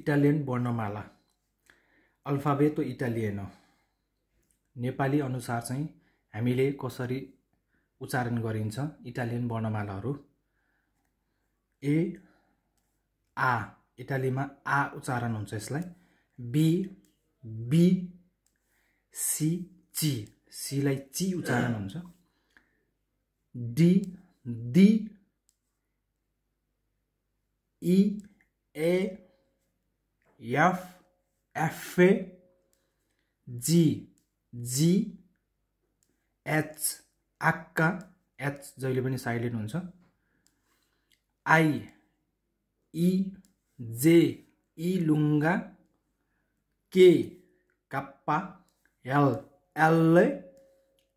Italian वर्णमाला अल्फाबेतो Italiano Nepali अनुसार चाहिँ हामीले कसरी उच्चारण गरिन्छ इटालियन वर्णमालाहरू ए आ इटालीमा आ उच्चारण हुन्छ यसलाई बी बी सी ची सीलाई ची उच्चारण हुन्छ D D E A F F A G G H आक्का एच जहिले पनि साइलेन्ट हुन्छ आई ई जे ई लुङ्गा के कप्पा L L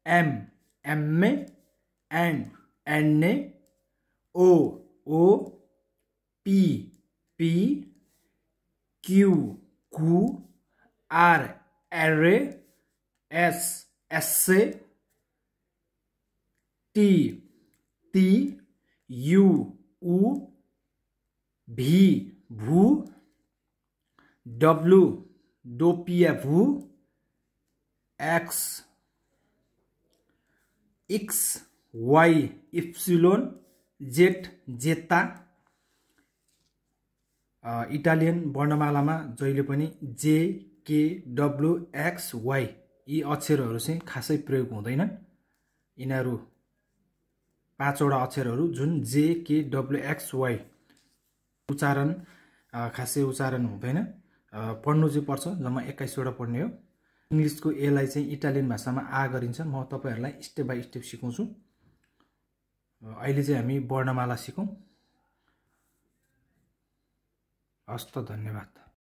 M M N N O O P P Q Q R R S S T T U उ V भू डब्लू डोपिया भू एक्स एक्स वाई इप्सिलोन जेट जेता इटालियन वर्णमालामा जहिले पनि जे के डब्लु एक्स वाई यी अक्षरहरू चाहिँ खासै प्रयोग हुँदैनन् यिनीहरू पाँचवटा अक्षरहरू जुन जे के डब्लु एक्स वाई उच्चारण खासै उच्चारण हुँदैन पढ्नु चाहिँ पर्छ जम्मा 21 वटा पढ्ने हो इंग्लिशको ए लाई चाहिँ इटालियन भाषामा आ गरिन्छ म तपाईहरुलाई स्टेप बाइ स्टेप सिकाउँछु अहिले चाहिँ हामी वर्णमाला सिकौं हस्त धन्यवाद।